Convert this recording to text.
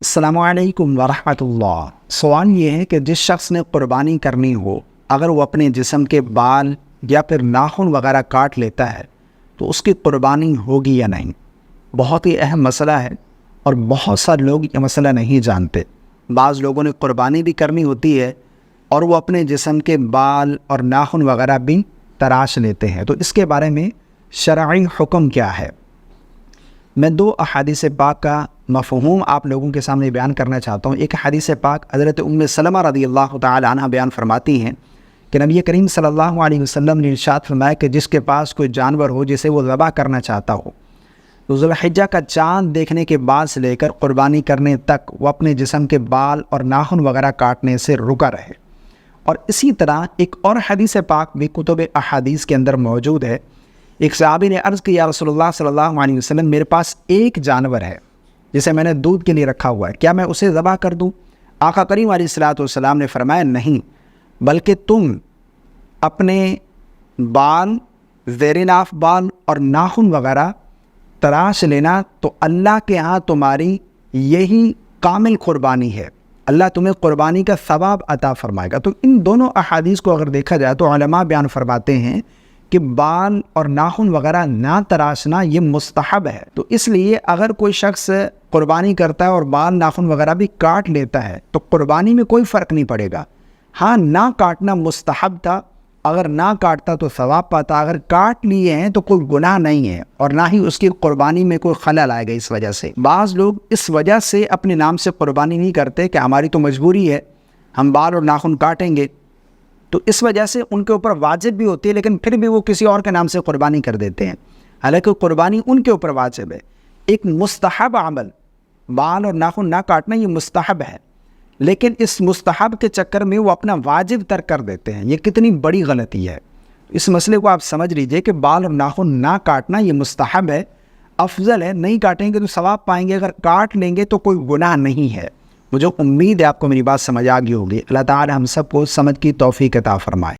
السلام علیکم ورحمۃ اللہ۔ سوال یہ ہے کہ جس شخص نے قربانی کرنی ہو، اگر وہ اپنے جسم کے بال یا پھر ناخن وغیرہ کاٹ لیتا ہے تو اس کی قربانی ہوگی یا نہیں؟ بہت ہی اہم مسئلہ ہے اور بہت سارے لوگ یہ مسئلہ نہیں جانتے۔ بعض لوگوں نے قربانی بھی کرنی ہوتی ہے اور وہ اپنے جسم کے بال اور ناخن وغیرہ بھی تراش لیتے ہیں، تو اس کے بارے میں شرعی حکم کیا ہے؟ میں دو احادیث پاک کا مفہوم آپ لوگوں کے سامنے بیان کرنا چاہتا ہوں۔ ایک حدیث پاک حضرت ام سلمہ رضی اللہ تعالی عنہ بیان فرماتی ہیں کہ نبی کریم صلی اللہ علیہ وسلم نے ارشاد فرمایا کہ جس کے پاس کوئی جانور ہو جسے وہ ذبح کرنا چاہتا ہو تو ذو الحجہ کا چاند دیکھنے کے بعد سے لے کر قربانی کرنے تک وہ اپنے جسم کے بال اور ناخن وغیرہ کاٹنے سے رکا رہے۔ اور اسی طرح ایک اور حدیث پاک بھی کتب احادیث کے اندر موجود ہے۔ ایک صحابی نے عرض کی، یا رسول اللہ صلی اللہ علیہ وسلم، میرے پاس ایک جانور ہے جسے میں نے دودھ کے لیے رکھا ہوا ہے، کیا میں اسے ذبح کر دوں؟ آقا کریم علیہ الصلوۃ والسلام نے فرمایا نہیں، بلکہ تم اپنے بال، زیر ناف بال اور ناخن وغیرہ تراش لینا، تو اللہ کے ہاں تمہاری یہی کامل قربانی ہے، اللہ تمہیں قربانی کا ثواب عطا فرمائے گا۔ تو ان دونوں احادیث کو اگر دیکھا جائے تو علماء بیان فرماتے ہیں کہ بال اور ناخن وغیرہ نہ تراشنا یہ مستحب ہے۔ تو اس لیے اگر کوئی شخص قربانی کرتا ہے اور بال ناخن وغیرہ بھی کاٹ لیتا ہے تو قربانی میں کوئی فرق نہیں پڑے گا۔ ہاں، نہ کاٹنا مستحب تھا، اگر نہ کاٹتا تو ثواب پاتا، اگر کاٹ لیے ہیں تو کوئی گناہ نہیں ہے اور نہ ہی اس کی قربانی میں کوئی خلل آئے گا۔ اس وجہ سے بعض لوگ اس وجہ سے اپنے نام سے قربانی نہیں کرتے کہ ہماری تو مجبوری ہے، ہم بال اور ناخن کاٹیں گے، تو اس وجہ سے ان کے اوپر واجب بھی ہوتی ہے لیکن پھر بھی وہ کسی اور کے نام سے قربانی کر دیتے ہیں، حالانکہ قربانی ان کے اوپر واجب ہے۔ ایک مستحب عمل بال اور ناخن نہ کاٹنا یہ مستحب ہے، لیکن اس مستحب کے چکر میں وہ اپنا واجب ترک کر دیتے ہیں، یہ کتنی بڑی غلطی ہے۔ اس مسئلے کو آپ سمجھ لیجئے کہ بال اور ناخن نہ کاٹنا یہ مستحب ہے، افضل ہے۔ نہیں کاٹیں گے تو ثواب پائیں گے، اگر کاٹ لیں گے تو کوئی گناہ نہیں ہے۔ مجھے امید ہے آپ کو میری بات سمجھ آ گئی ہوگی۔ اللہ تعالی ہم سب کو سمجھ کی توفیق عطا فرمائے۔